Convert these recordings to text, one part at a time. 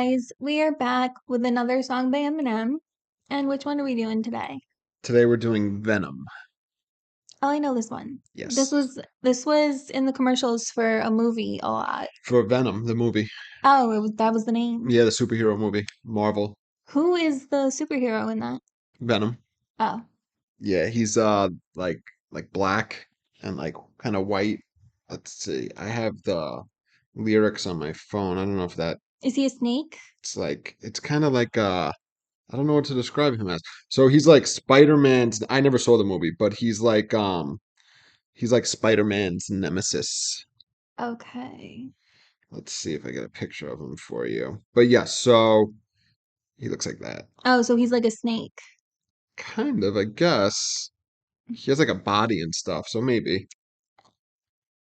guys, we are back with another song by Eminem. And which one are we doing today? Today we're doing Venom. Oh, I know this one. This Yes. was this was in the commercials for a movie a lot. For Venom, the movie. Oh, that was the name. Yeah, the superhero movie. Marvel. Who is the superhero in that? Venom. Oh, Yeah, he's like black and like kind of white. Let's see. I have the lyrics on my phone. I don't know if that is he a snake? it's kind of like I don't know what to describe him as. So he's like Spider-Man's I never saw the movie, but he's like Spider-Man's nemesis. Okay. Let's see if I get a picture of him for you. But yes, so he looks like that. Oh, so he's like a snake. Kind of, I guess. He has like a body and stuff, so maybe.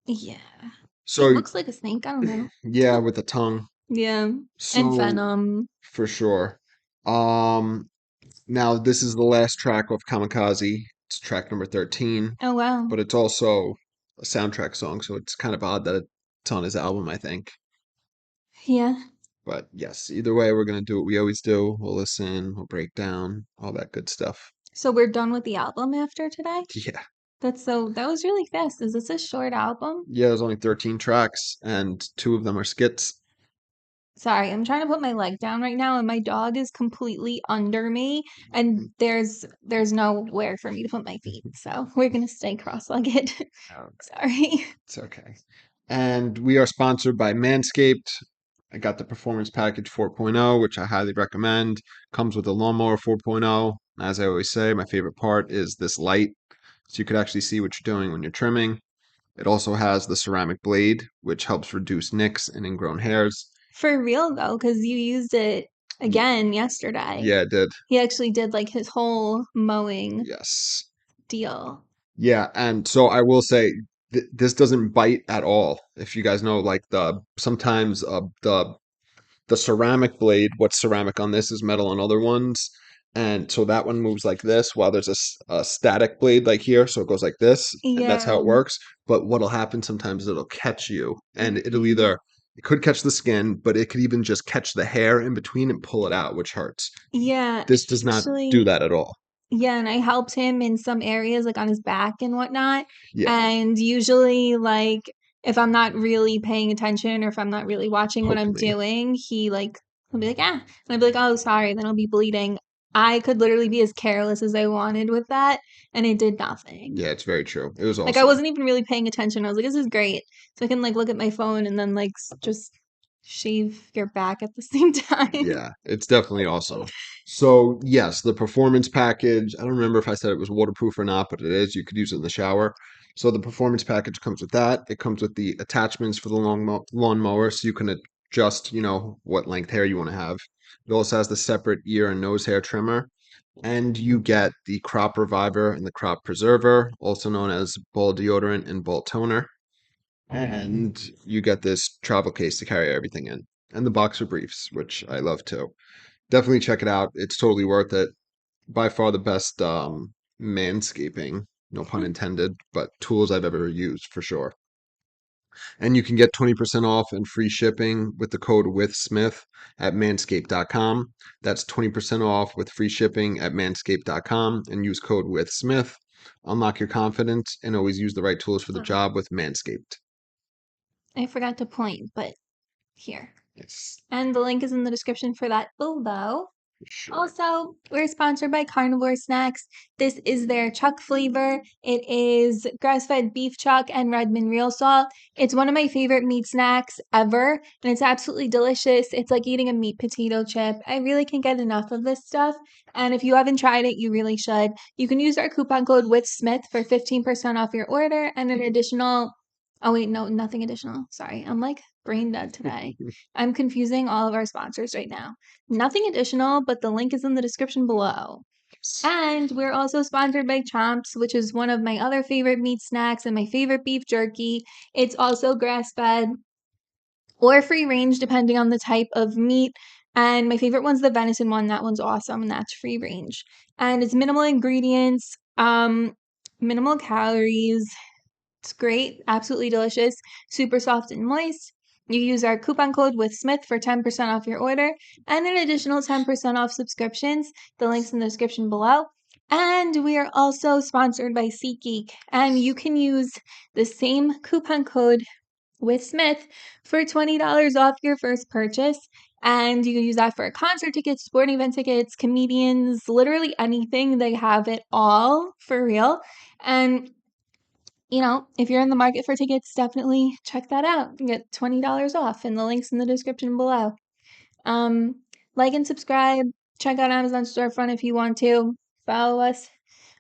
Yeah. He So looks like a snake. I don't know. yeah, with the tongue. Yeah. And So Venom. for sure. Um, Now this is the last track of Kamikaze. It's track number 13, Oh, wow. but it's also a soundtrack song, so it's kind of odd that it's on his album, I think. Yeah. But yes, either way, we're gonna do what we always do. We'll listen, we'll break down, all that good stuff. So we're done with the album after today? Yeah. That was really fast. Is this a short album? Yeah, there's only 13 tracks, and two of them are skits. Sorry, I'm trying to put my leg down right now and my dog is completely under me and there's nowhere for me to put my feet. So we're gonna stay cross-legged. Sorry. It's okay. And we are sponsored by Manscaped. I got the Performance Package 4.0, which I highly recommend. Comes with a lawnmower 4.0. As I always say, my favorite part is this light, so you could actually see what you're doing when you're trimming. It also has the ceramic blade, which helps reduce nicks and ingrown hairs. For real though, because you used it Y- again yesterday. Yeah, it did. He actually did like his whole mowing Yes. deal. Yeah, and so I will say this doesn't bite at all. If you guys know, like the sometimes the ceramic blade, what's ceramic on this is metal on other ones. And so that one moves like this while there's a static blade like here. So it goes like this, and that's how Yeah. it works. But what'll happen sometimes is it'll catch you, and it'll Mhm. either, it could catch the skin, but it could even just catch the hair in between and pull it out, which hurts. Yeah, This does not do actually, that at all. yeah, and I helped him in some areas, like on his back and whatnot. Yeah, And usually, like, if I'm not really paying attention or if I'm not really watching what poke I'm me. doing, he'll be like, ah. And I'll be like, oh, sorry. Then I'll be bleeding. I could literally be as careless as I wanted with that, and it did nothing. Yeah, it's very true. It was Like, I awesome. wasn't even really paying attention. I was like, this is great. So I can, like, look at my phone and then, like, just shave your back at the same time. Yeah, it's definitely awesome. So, yes, the performance package, I don't remember if I said it was waterproof or not, but it is. You could use it in the shower. So, the performance package comes with that. It comes with the attachments for the lawn mower, so you can adjust, what length hair you want to have. It also has the separate ear and nose hair trimmer, and you get the crop reviver and the crop preserver, also known as ball deodorant and ball toner. And you get this travel case to carry everything in, and the boxer briefs, which I love too. Definitely check it out. It's totally worth it. By far the best manscaping, no pun intended, but tools I've ever used for sure. And you can get 20% off and free shipping with the code WITHSMITH at manscaped.com. That's 20% off with free shipping at manscaped.com and use code WITHSMITH. Unlock your confidence and always use the right tools for the Oh, job with Manscaped. I forgot to point, but here. Yes, And the link is in the description for that below. for sure. Also, we're sponsored by Carnivore Snacks. This is their chuck flavor. It is grass-fed beef chuck and Redmond real salt. It's one of my favorite meat snacks ever, and it's absolutely delicious. It's like eating a meat potato chip. I really can't get enough of this stuff. And if you haven't tried it, you really should. You can use our coupon code WITHSMITH for 15% off your order and an additional. Oh, wait, no, nothing additional. Sorry, I'm like brain dead today. I'm confusing all of our sponsors right now. Nothing additional, but the link is in the description below. And we're also sponsored by Chomps, which is one of my other favorite meat snacks and my favorite beef jerky. It's also grass fed or free range, depending on the type of meat. And my favorite one's the venison one. That one's awesome, and that's free range. And it's minimal ingredients, minimal calories. It's great, absolutely delicious, super soft and moist. You use our coupon code with Smith for 10% off your order and an additional 10% off subscriptions. The link's in the description below. And we are also sponsored by SeatGeek, and you can use the same coupon code with Smith for $20 off your first purchase. And you can use that for concert tickets, sporting event tickets, comedians, literally anything. They have it all for real. And if you're in the market for tickets, definitely check that out. You can get $20 off, and the link's in the description below. Like and subscribe. Check out Amazon Storefront if you want to. Follow us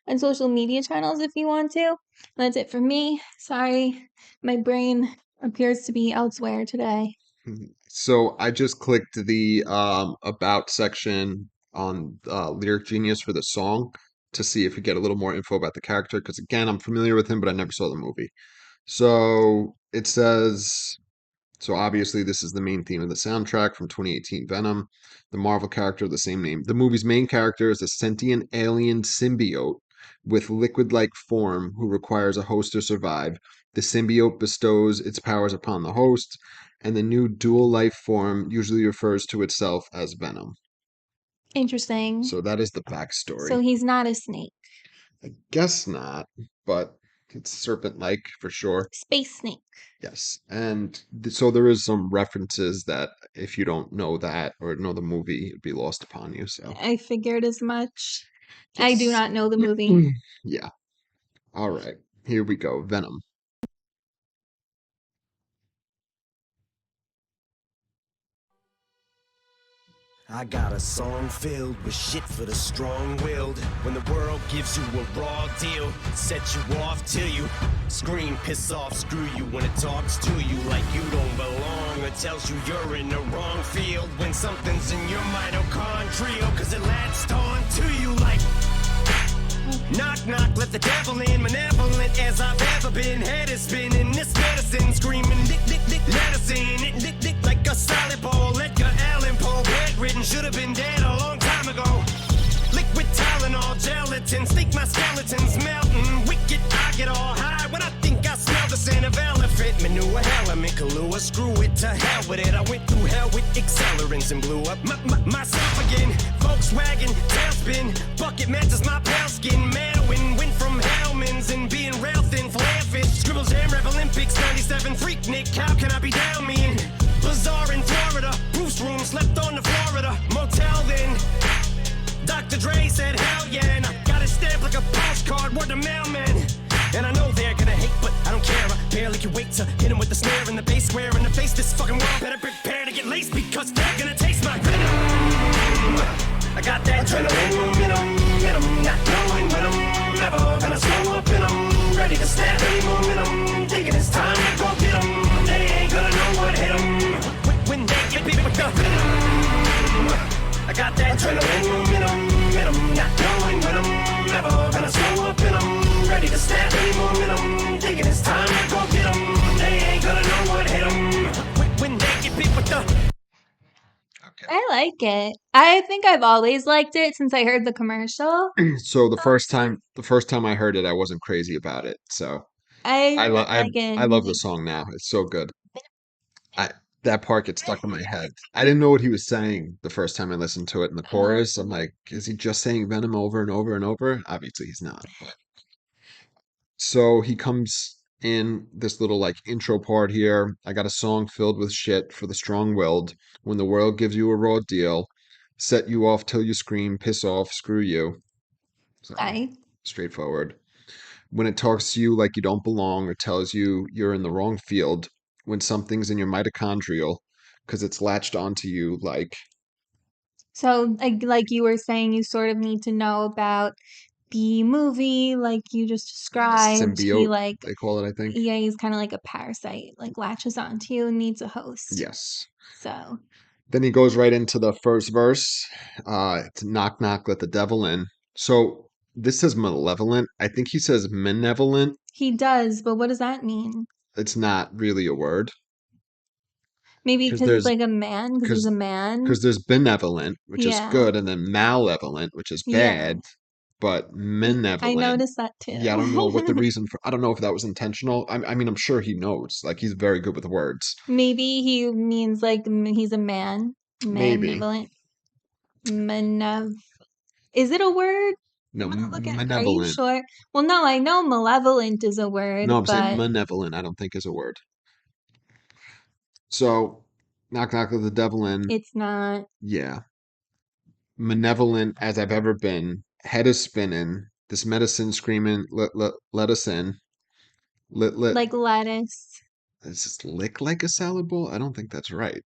on social media channels if you want to. That's it for me. Sorry, my brain appears to be elsewhere today. So I just clicked the about section on Lyric Genius for the song to see if we get a little more info about the character. Because again, I'm familiar with him, but I never saw the movie. So it says, so obviously this is the main theme of the soundtrack from 2018 Venom, the Marvel character of the same name. The movie's main character is a sentient alien symbiote with liquid-like form who requires a host to survive. The symbiote bestows its powers upon the host, and the new dual life form usually refers to itself as Venom. Interesting. So that is the So backstory. he's not a snake. I guess not, but it's serpent-like for sure. Space snake. Yes. And so there is some references that if you don't know that or know the movie, it'd be lost upon you. So, I figured as much. I do yes. not know the movie. Yeah. All right. Here we go. Venom. I got a song filled with shit for the strong-willed. When the world gives you a raw deal, set you off till you scream, piss off, screw you. When it talks to you like you don't belong, or tells you you're in the wrong field. When something's in your mitochondrial, cause it latched on to you like knock, knock, let the devil in. Malevolent as I've ever been. Head is spinning, this medicine screaming, lick, lick, lick, medicine. It lick, lick like a solid ball. Edgar Allan Poe, bedridden, should have been dead a long time ago. Liquid Tylenol, gelatin, think my skeleton's melting. Wicked, I get all high when I think I smell the scent of elephant manure. Element, Kahlua, screw it, to hell with it. I went through hell with accelerants and blew up myself again. Volkswagen, tailspin, bucket matches my pale skin. Manowin, went from Hellman's and being rail thin, flare fish. Scribble jam, Rev Olympics, 97, freak Nick, how can I be down mean? Bazaar in Florida, Bruce room, slept on the Florida motel then. Dr. Dre said, hell yeah, and I got it stamped like a postcard, word to mailman. And I know they're gonna hate, but I don't care. I barely can wait to hit him with the snare and the bass square in the face. This fucking world better prepare to get laced because they're gonna taste my venom. I got that adrenaline, venom, not knowing when I'm never gonna slow up and I'm ready to snap any momentum. Thinking it's time to go get 'em. They ain't gonna know what hit 'em. When they get beat with the venom. I got that adrenaline, venom, not knowing when I'm never gonna slow up and I'm ready to snap any momentum. Thinking it's time to go get 'em. They ain't gonna know what hit 'em. When they get beat with the. Okay. I like it. I think I've always liked it since I heard the commercial. So the first time I heard it, I wasn't crazy about it. So I I love like it. I love the song now. It's so good. I that part gets stuck in my head. I didn't know what he was saying the first time I listened to it in the chorus. I'm like, is he just saying Venom over and over and over? Obviously he's not. But so he comes in this little like intro part here. I got a song filled with shit for the strong-willed. When the world gives you a raw deal, set you off till you scream, piss off, screw you. So I straightforward. When it talks to you like you don't belong or tells you you're in the wrong field, when something's in your mitochondrial because it's latched onto you like So, like you were saying, you sort of need to know about the movie, like you just a described. He symbiote, they call it, I think. yeah, he's kind of like a parasite, like latches onto you and needs a host. Yes. So Then he goes right into the first verse. It's knock, knock, let the devil in. So this says malevolent. I think he says malevolent. he does, but what does that mean? It's not really a word Maybe because because he's there's like a man, because he's because a man. because there's benevolent, which is Yeah, good, and then malevolent, which is yeah. bad. but I malevolent. noticed that Yeah, I don't know what the too. reason for. I don't know if that was intentional. I mean, I'm sure he knows. Like he's very good with words. Maybe he means like he's a man. Maybe. Malevolent. Manev. Is it a word? No, I'm gonna look at. Are you malevolent. sure? Well, no, I know malevolent is a word, No, I'm saying but malevolent. I don't think is a word. So, knock knock with the devil in. it's not Yeah, malevolent as I've ever been. Head is spinning. This medicine screaming, let us in. Let. like lettuce. Is this lick like a salad bowl? I don't think that's right.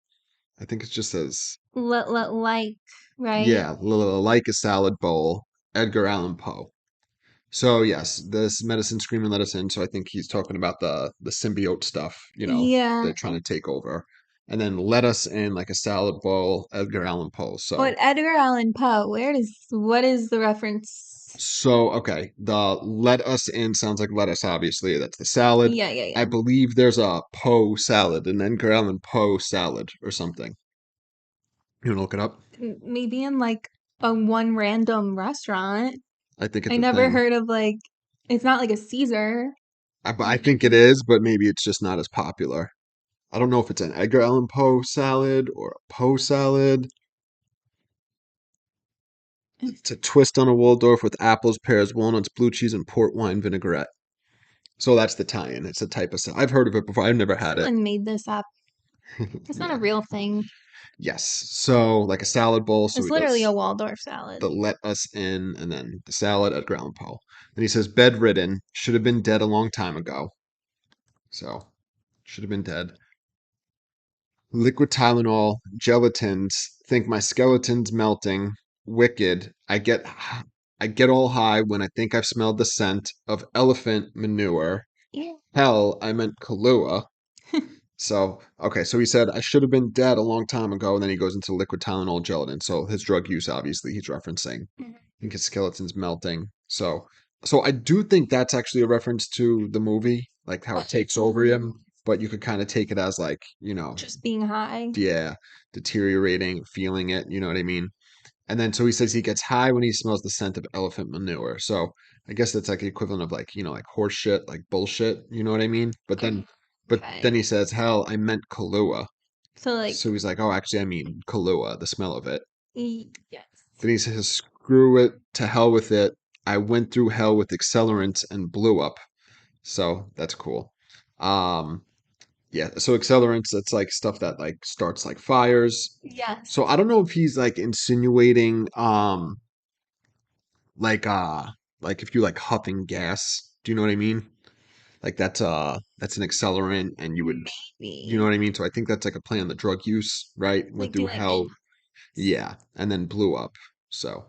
I think it just says, Like, right? yeah, like a salad bowl. Edgar Allan Poe. So yes, this medicine screaming let us in. So I think he's talking about the symbiote stuff. Yeah. They're trying to take over, and then let us in like a salad bowl. Edgar Allan Poe. But So Edgar Allan Poe, what is the reference? okay, the let us in sounds like lettuce. Obviously, that's the salad. Yeah, yeah, I yeah. believe there's a Poe salad, an Edgar Allan Poe salad or something. You want to look it up? Maybe in like a one random restaurant. I think I it's a never thing. heard of like it's not like a Caesar. I think it is, but maybe it's just not as popular. I don't know if it's an Edgar Allan Poe salad or a Poe salad. It's a twist on a Waldorf with apples, pears, walnuts, blue cheese, and port wine vinaigrette. So that's the tie-in. It's a type of salad. I've heard of it before. I've never had it. Someone made this up. It's not a Yeah. real thing. Yes. So like a salad bowl. So It's he literally a does Waldorf salad. the let us in and then the salad at Allan Poe. Then he says bedridden, should have been dead a long time ago. So should have been dead. Liquid Tylenol, gelatins, think my skeleton's melting. Wicked. I get all high when I think I've smelled the scent of elephant manure. Yeah. Hell, I meant Kahlua. So, okay, so he said I should have been dead a long time ago, and then he goes into liquid Tylenol gelatin. So his drug use, obviously, he's referencing. I think his skeleton's melting. So I do think that's actually a reference to the movie, like how it takes over him. But you could kind of take it as like, Just being high. yeah, deteriorating, feeling it. You know what I mean? And then so he says he gets high when he smells the scent of elephant manure. So I guess that's like the equivalent of like, like horse shit, like bullshit. You know what I mean? But then Okay. he says, hell, I meant Kahlua. So So like he's like, oh, actually, I mean Kahlua, the smell of it. yes. Then he says, screw it, to hell with it. I went through hell with accelerants and blew up. So that's cool. Um, yeah, so accelerants, that's like stuff that like starts like fires. Yes. So I don't know if he's like insinuating like like if you like huffing gas. Do you know what I mean? Like that's an accelerant and you know Maybe. what I mean? So I think that's like a play on the drug use, right? Went Like through doing like in hell, yeah, and then blew up. So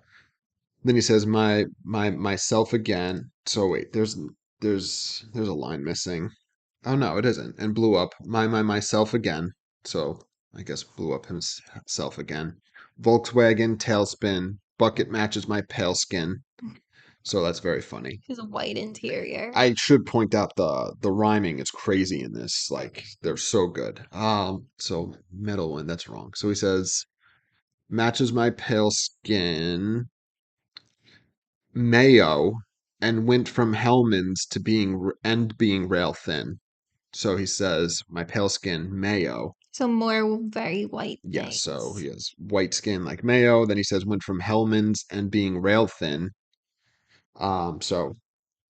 then he says my myself again. So wait, there's a line missing. Oh no, it isn't. And blew up. My myself again. So I guess blew up himself again. Volkswagen tailspin. Bucket matches my pale skin. So that's very funny. his white interior. I should point out the rhyming is crazy in this. Like they're so good. So middle one, that's wrong. So he says matches my pale skin, mayo, and went from Hellman's to being rail thin. So he says my pale skin, mayo. So more very white Yes, so things. he has white skin like mayo. Then he says went from Hellman's and being rail thin. So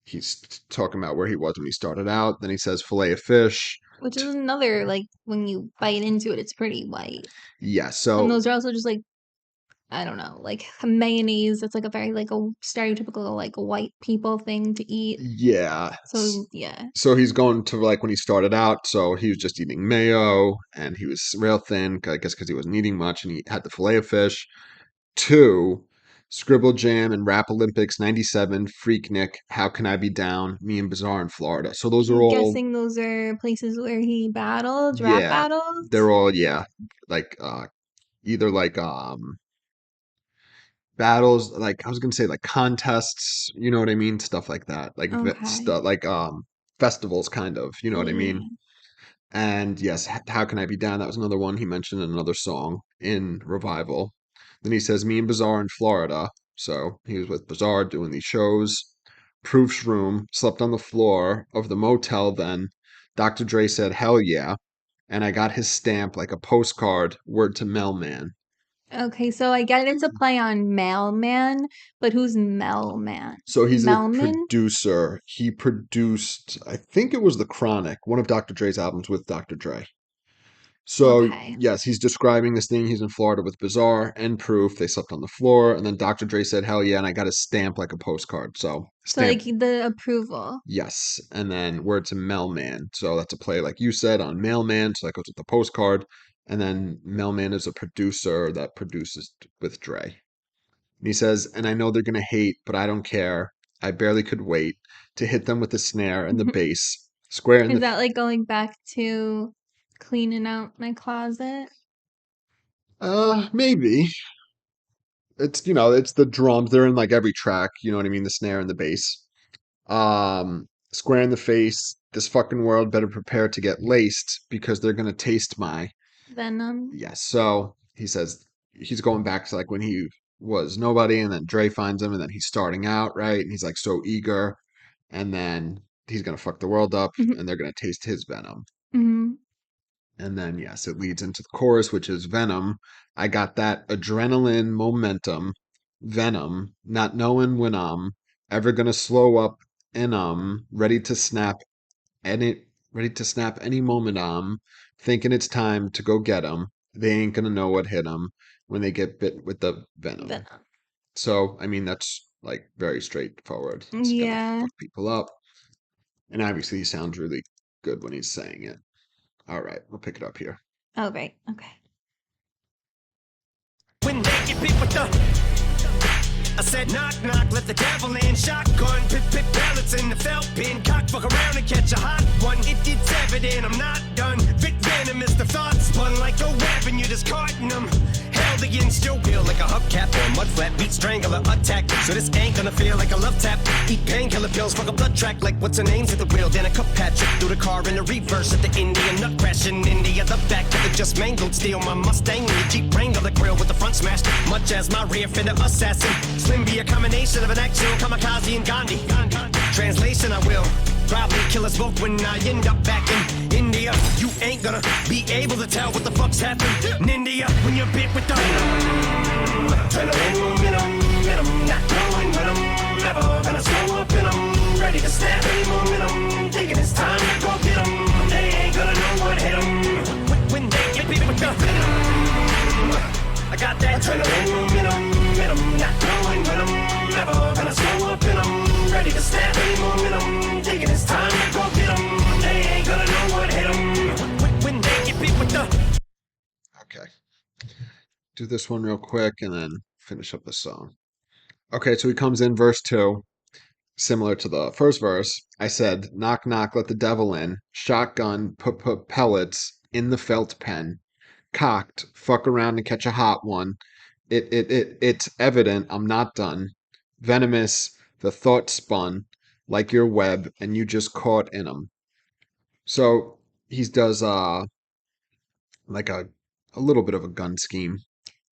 he's talking about where he was when he started out. Then he says fillet of fish. Which is another like when you bite into it, it's pretty white. Yeah, And so those are also just like I don't know, like mayonnaise. It's like a very like a stereotypical like white people thing to eat. yeah. So yeah, So he's going to like when he started out, so he was just eating mayo and he was real thin, I guess because he wasn't eating much and he had the fillet of fish. Two, Scribble Jam and Rap Olympics 97, Freaknik, How Can I Be Down, Me and Bizarre in Florida. So those are I'm all, guessing those are places where he battled, rap yeah, battled. they're all, yeah, like either like battles, like I was gonna say like contests, you know what I mean? Stuff like that. Like Okay. stuff like festivals kind of, you know what I mean? Yeah. And yes, How Can I Be Down? That was another one he mentioned in another song in Revival. Then he says, Me and Bizarre in Florida. So he was with Bizarre doing these shows. Proof's room, slept on the floor of the motel then. Dr. Dre said, hell yeah. And I got his stamp like a postcard, word to mailman. Okay, so I get it's a play on mailman, but who's mailman? So he's the Melman? producer. He produced, I think it was The Chronic, one of Dr. Dre's albums with Dr. Dre. So, Okay. yes, he's describing this thing. He's in Florida with Bizarre and Proof. They slept on the floor. And then Dr. Dre said, hell yeah. And I got a stamp like a postcard. So, So stamp, like the approval. yes. And then word to mailman. So, that's a play, like you said, on mailman. So, that goes with the postcard. And then mailman is a producer that produces with Dre. And he says, and I know they're going to hate, but I don't care. I barely could wait to hit them with the snare and the bass. Square in Is the. that like going back to cleaning out my closet? Maybe. It's the drums. They're in like every track. You know what I mean? The snare and the bass. Square in the face. This fucking world better prepare to get laced because they're going to taste my. Venom. Yes. So he says he's going back to like when he was nobody and then Dre finds him and then he's starting out, right? And he's like so eager. And then he's gonna fuck the world up, Mhm. and they're gonna taste his venom. Mhm. And then yes, it leads into the chorus, which is Venom. I got that adrenaline momentum, Venom, not knowing when I'm ever gonna slow up, and I'm ready to snap any moment. I'm thinking it's time to go get 'em. They ain't gonna know what hit 'em when they get bit with the venom. Venom. So I mean that's like very straightforward. He's gonna Yeah. fuck people up. And obviously, he sounds really good when he's saying it. All right, we'll pick it up here. Oh, right. Okay. When they get beat with the I said knock knock, let the devil in. Shotgun, pip pellets in the felt bin. Cock fuck around and catch a hot one. It's evident I'm not done. Vic Venom is the thought spun like a web and you're just carting them. Held against your will like a hubcap or a mud flat. Beat strangler attack. So this ain't gonna feel like a love tap. Eat painkiller pills, fuck a blood track like what's her name's at the wheel. Then a cup Patrick through the car in the reverse at the Indian nut crash in India. The back of the just mangled steel. My Mustang and the Jeep Wrangler the grill with the front smashed. Much as my rear fender assassin. Slim be a combination of an actual kamikaze and Gandhi. Translation, I will probably kill us both when I end up back in India. You ain't gonna be able to tell what the fuck's happened in India when you're bit with the adrenaline momentum, not knowing when I'm never gonna slow up and I'm ready to snap any momentum. Thinking it's time to go get 'em. They ain't gonna know what hit 'em when they get bit with the venom. I got that adrenaline momentum, not knowing when I'm never gonna slow up and I'm ready to snap any momentum. Thinking it's time to go get 'em. They ain't gonna know what hit 'em when they get beat with the. Okay, do this one real quick and then finish up the song. Okay, so he comes in verse 2, similar to the first verse. I said, knock, knock, let the devil in. Shotgun, put pellets in the felt pen. Cocked, fuck around and catch a hot one. It's evident I'm not done. Venomous, the thought spun like your web, and you just caught in 'em. So he does like a little bit of a gun scheme.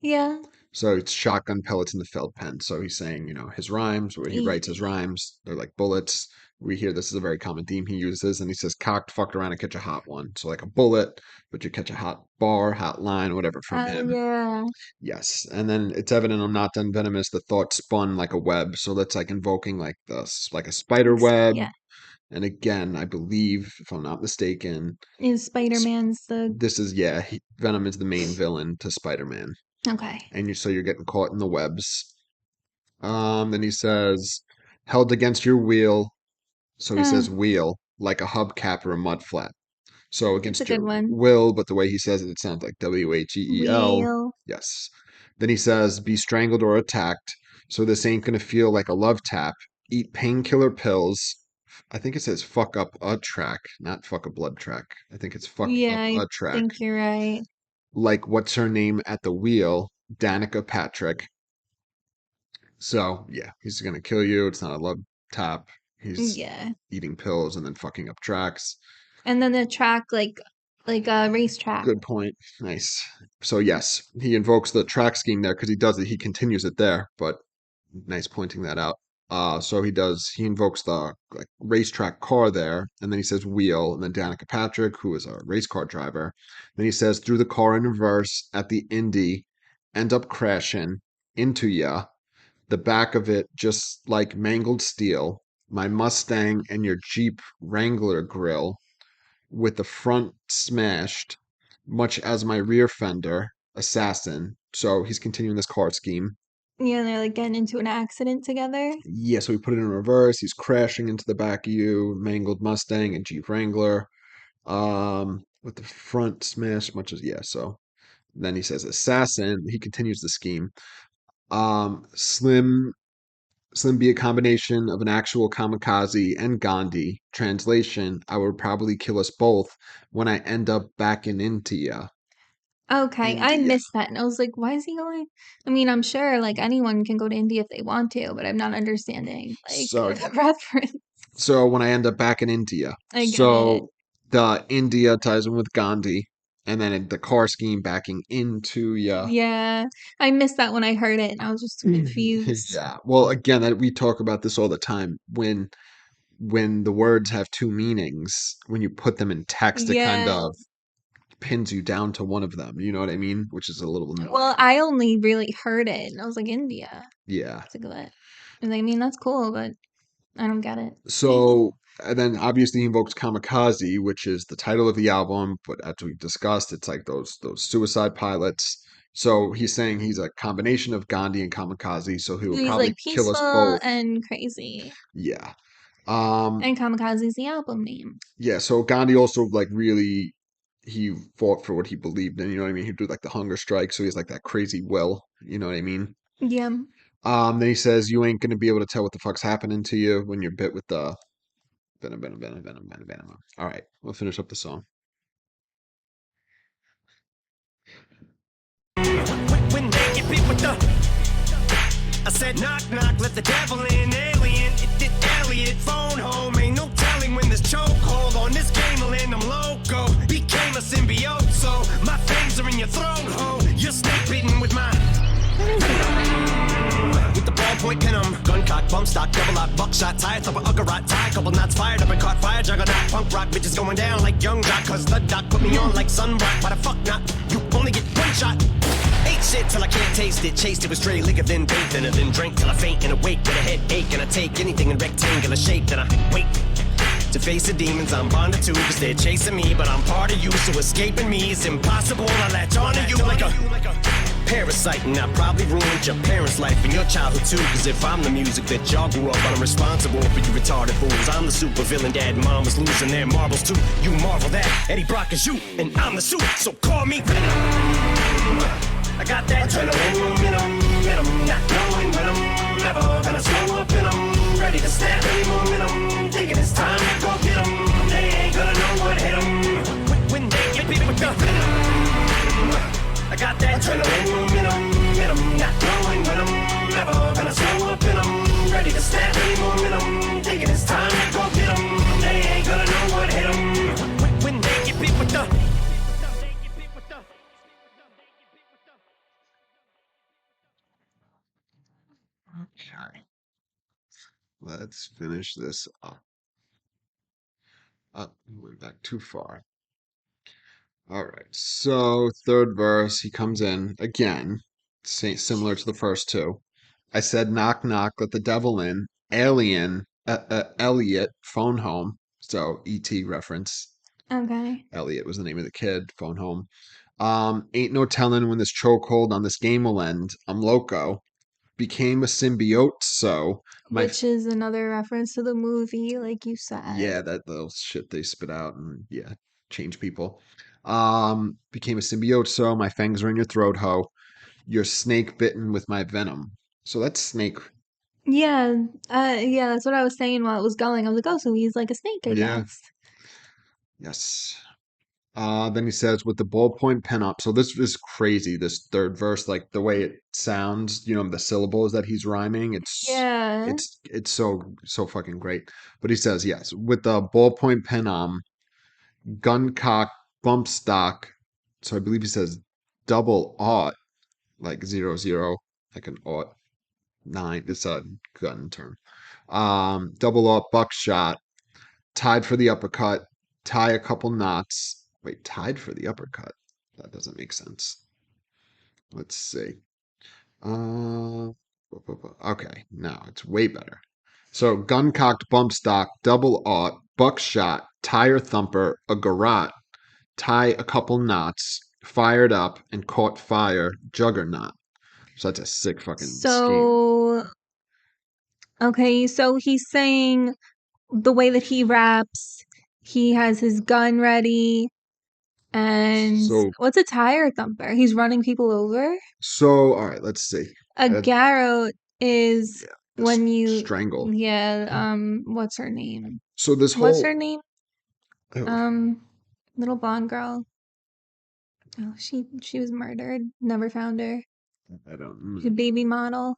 Yeah. So it's shotgun pellets in the felt pen. So he's saying, his rhymes, where he writes his rhymes, they're like bullets. We hear this is a very common theme he uses, and he says cocked, fucked around, and catch a hot one. So like a bullet, but you catch a hot bar, hot line, whatever from him. Yeah. Yes, and then it's evident I'm not done venomous. The thought spun like a web, so that's like invoking like a spider web. Yeah. And again, I believe, if I'm not mistaken, Is Spider-Man's the this is Venom is the main villain to Spider-Man, okay. and so you're getting caught in the webs. Then he says, held against your wheel. So he Uh, says wheel like a hubcap or a mud flat. So it's a against good your one. will, but the way he says it, it sounds like WHEEL. Wheel. Yes. Then he says, be strangled or attacked. So this ain't going to feel like a love tap. Eat painkiller pills. I think it says fuck up a track, not fuck a blood track. I think it's fuck Yeah, up I a track. think you're right. Like, what's her name at the wheel? Danica Patrick. So, yeah, he's going to kill you. It's not a love tap. He's Yeah. eating pills and then fucking up tracks. And then the track like a racetrack. Good point. Nice. So yes, he invokes the track scheme there because he does it. He continues it there, but Nice pointing that out. So he invokes the like racetrack car there, and then he says wheel, and then Danica Patrick, who is a race car driver. Then he says through the car in reverse at the Indy, end up crashing into ya. The back of it just like mangled steel. My Mustang and your Jeep Wrangler grill with the front smashed, much as my rear fender assassin. So he's continuing this car scheme. Yeah, they're like getting into an accident together. Yeah, so we put it in reverse. He's crashing into the back of you, mangled Mustang and Jeep Wrangler. With the front smash, much as yeah. So then he says assassin. He continues the scheme. Slim be a combination of an actual kamikaze and Gandhi. Translation: I would probably kill us both when I end up back in India. Okay, I India. missed that, and I was like, "Why is he going?" I mean, I'm sure like anyone can go to India if they want to, but I'm not understanding like So the reference. So when I end up back in India, I get it. so the India ties in with Gandhi, and then the car scheme backing into yeah. Yeah, I missed that when I heard it, and I was just confused. Yeah. Well, again, that we talk about this all the time. When the words have two meanings, when you put them in text, it kind Yeah. of pins you down to one of them. You know what I mean? Which is a little Well, annoying. I only really heard it, and I was like, India. Yeah. It's like what? And I mean, that's cool, but I don't get it. So, and then obviously he invokes Kamikaze, which is the title of the album, but as we discussed, it's like those suicide pilots. So he's saying he's a combination of Gandhi and Kamikaze, so he will He's probably like kill us peaceful both. and crazy. Yeah. Um, And Kamikaze's the album name. yeah, so Gandhi also like really he fought for what he believed in, you know what I mean? He'd do like the hunger strike, so he's like that crazy will, you know what I mean? Yeah. Then he says you ain't gonna be able to tell what the fuck's happening to you when you're bit with the venom, venom, venom, venom, venom, venom. All right, we'll finish up the song. When they get beat with the I said knock knock, let the devil in, alien, it Elliot, phone home, ain't no telling when this chokehold on this game will end, I'm loco, became a symbiote, so my fangs are in your throat, ho, you're snake bitten with my with the ballpoint pin 'em, gun cock, bump stock, double lock, buckshot, tie, top of Uggarot, tie, couple knots fired up and caught fire, juggernaut, punk rock, bitches going down like young jock, cause the doc put me on like sunrock, why the fuck not, you only get one shot. Ate shit till I can't taste it. Chased it with stray liquor, then bathed in it, then drank till I faint and awake with a headache. And I take anything in rectangular shape, then I wait to face the demons I'm bonded to, cause they're chasing me, but I'm part of you, so escaping me is impossible. I latch onto you like a parasite, and I probably ruined your parents' life and your childhood too, cause if I'm the music that y'all grew up on, I'm responsible for you retarded fools. I'm the super villain, dad and mom was losing their marbles too. You marvel that Eddie Brock is you, and I'm the suit, so call me Venom. I got that adrenaline, venom, not knowing when I'm never gonna slow up and I'm ready to snap any momentum, thinking it's time to go get 'em, they ain't gonna know what hit 'em, when they get beat with the venom. I got that adrenaline, venom, not knowing when I'm never gonna slow up and I'm ready to snap any momentum, thinking it's time to go get 'em, they ain't gonna know what hit 'em, when they get beat with the Okay, let's finish this up. Up, we went back too far. All right, so third verse, he comes in again, similar to the first two. I said, knock, knock, let the devil in. Alien, Elliot, phone home. So ET reference. Okay. Elliot was the name of the kid, phone home. Ain't no telling when this chokehold on this game will end. I'm loco. Became a symbiote, so my Which is another reference to the movie, like you said. yeah, that little shit they spit out and yeah, change people. Became a symbiote, so my fangs are in your throat, ho. You're snake bitten with my venom. So that's snake. Yeah, yeah, that's what I was saying while it was going. I was like, oh, so he's like a snake, I Yeah, guess. yes. Then he says with the ballpoint pen up. So this is crazy. This third verse, like the way it sounds, you know, the syllables that he's rhyming. Yeah. It's so fucking great. But he says yes with the ballpoint pen gun cock bump stock. So I believe he says double aught like 00, like an aught. nine. It's a gun term. Double up, buckshot, tied for the uppercut, tie a couple knots. Wait, tied for the uppercut? That doesn't make sense. Let's see. Uh, okay, now it's way better. So gun cocked, bump stock, double aught, buckshot, tire thumper, a garrote, tie a couple knots, fired up and caught fire, juggernaut. So that's a sick fucking scheme. So, okay, so he's saying the way that he raps, he has his gun ready, and So what's a tire thumper? He's running people over? all right, let's see. A Uh, garrote is when you, strangle. yeah, what's her name? So this What's whole her name? oh, Um, little blonde girl. Oh, she was murdered. Never found her. I don't She's a baby model.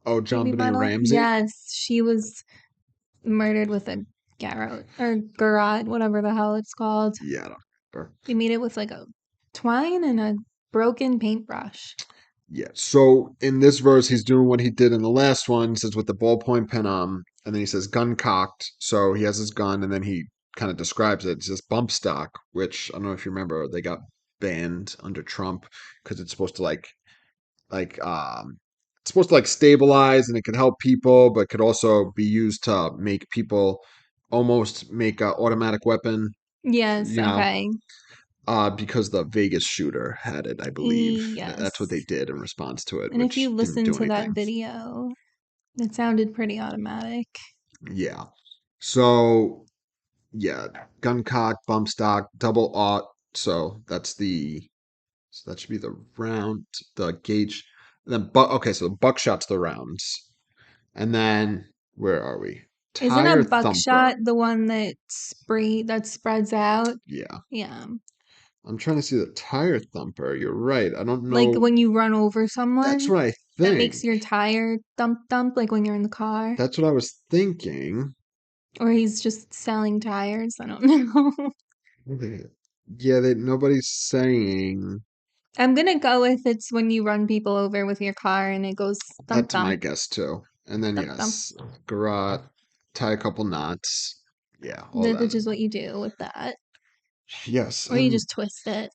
oh, Baby John Benet model. Ramsey. Yes, she was murdered with a garrote or garrote, whatever the hell it's called. Yeah, I don't remember. They made it with like a twine and a broken paintbrush. Yeah. So in this verse, he's doing what he did in the last one. He says with the ballpoint pen and then he says gun cocked. So he has his gun, and then he kind of describes it. He says bump stock, which I don't know if you remember, they got banned under Trump because it's supposed to it's supposed to like stabilize and it can help people, but could also be used to make people almost make an automatic weapon. Yes, You know, okay. because the Vegas shooter had it, I believe. That's what they Yes. did in response to it, And if you which didn't listen do to that anything. video, it sounded pretty automatic. Yeah. So yeah, gun cock, bump stock, double aught. So that should be the round, the gauge. And then but okay, so buckshot's the rounds. And then where are we? Isn't a Tire thumper. buckshot the one that spreads out? Yeah. Yeah. I'm trying to see the tire thumper. You're right. I don't Like know. when you run over That's someone, what I that makes think. your tire thump thump, like when you're in the car. That's what I was thinking. Or he's just selling tires. I don't know. Yeah, nobody's saying. I'm gonna go with it's when you run people over with your car and it goes thump That's my thump, guess too. And then thump thump, yes, garrote, tie a couple knots. Yeah, all that. which is what you do with that. Yes, Or you just twist it.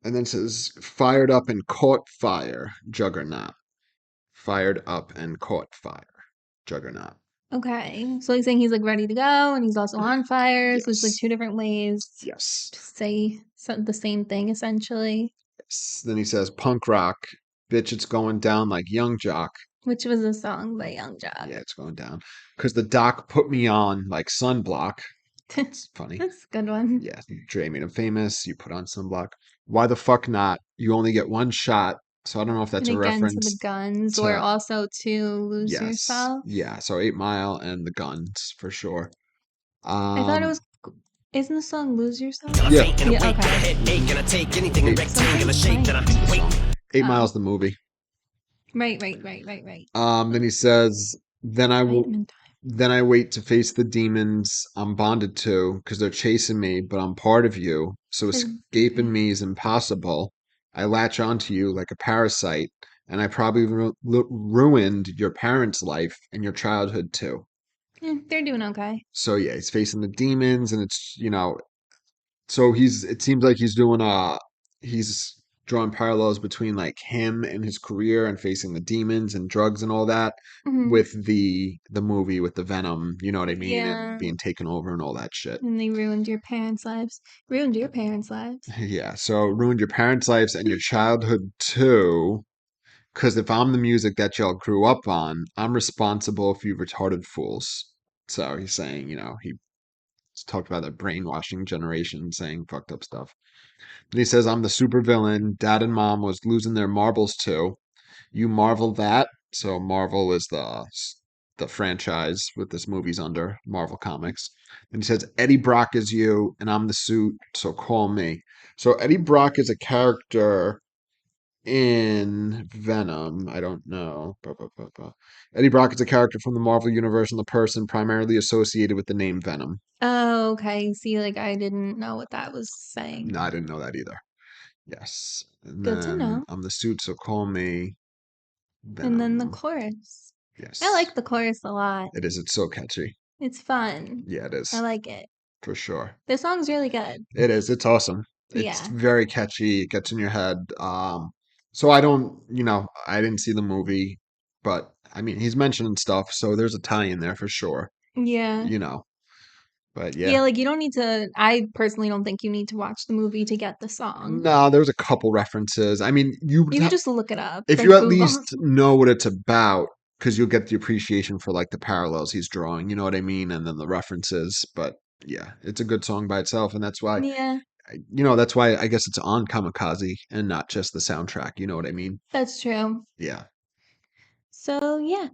and then it says fired up and caught fire, juggernaut. Fired up and caught fire, juggernaut. Okay. So he's saying he's like ready to go and he's also on fire. So it's like Yes, two different ways yes, to say the same thing essentially, yes. Then he says punk rock, bitch, it's going down like Young Jock. which was a song by Young Jock. Yeah, it's going down. Because the doc put me on like sunblock. It's funny. That's a good one. Yeah, Dre made him famous. You put on sunblock. Why the fuck not? You only get one shot. So I don't know if And that's a again to the reference guns or to, also to lose yes. yourself. Yeah, so 8 Mile and the guns for sure. I thought it Um, was. Isn't the song "Lose Yourself"? Till I yeah, faint and Yeah. awake and a Okay. headache and I take anything in eight, rectangular shape. Then I wait. song. Eight Oh. Miles the movie. Right. Then he says, then I will. Vitamin time. Then I wait to face the demons I'm bonded to because they're chasing me, but I'm part of you. So escaping me is impossible. I latch onto you like a parasite, and I probably ruined your parents' life and your childhood too. They're doing okay. So yeah, he's facing the demons, and so it seems like he's drawing parallels between like him and his career and facing the demons and drugs and all that Hmm. with the movie with the Venom, you know what I mean, and Yeah. being taken over and all that shit. And they ruined your parents' lives. Ruined your parents' lives. Yeah, so ruined your parents' lives and your childhood too. Because if I'm the music that y'all grew up on, I'm responsible for you retarded fools. So he's saying, he talked about the brainwashing generation saying fucked up stuff. And he says, I'm the supervillain. Dad and mom was losing their marbles too. You Marvel that. So Marvel is the franchise with this movie's under Marvel Comics. And he says, Eddie Brock is you, and I'm the suit, so call me. So Eddie Brock is a character in Venom. I don't know. Eddie Brock is a character from the Marvel Universe and the person primarily associated with the name Venom. Oh, okay. See, like I didn't know what that was saying. No, I didn't know that either. Yes. And Good to then know. I'm the suit, so call me. And then the Venom. chorus. Yes. I like the chorus a lot. It is. It's so catchy. It's fun. Yeah, it is. I like it. For sure. The song's really good. It is. It's awesome. It's Yeah. very catchy. It gets in your head. So I don't, I didn't see the movie, but I mean, he's mentioning stuff, so there's a tie in there for sure, Yeah. you know. But yeah. Yeah, like you don't need to, I personally don't think you need to watch the movie to get the song. No, there's a couple references. I mean, You could just look it up, if like you at Google. least know what it's about, because you'll get the appreciation for like the parallels he's drawing, you know what I mean? And then the references. But yeah, it's a good song by itself, and that's why Yeah, that's why I guess it's on Kamikaze and not just the soundtrack. You know what I mean? that's true. Yeah. So yeah.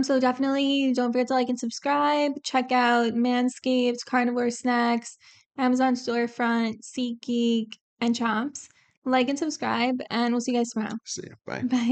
So definitely don't forget to like and subscribe. Check out Manscaped, Carnivore Snacks, Amazon Storefront, SeatGeek, and Chomps. Like and subscribe, and we'll see you guys tomorrow. See ya. Bye. Bye.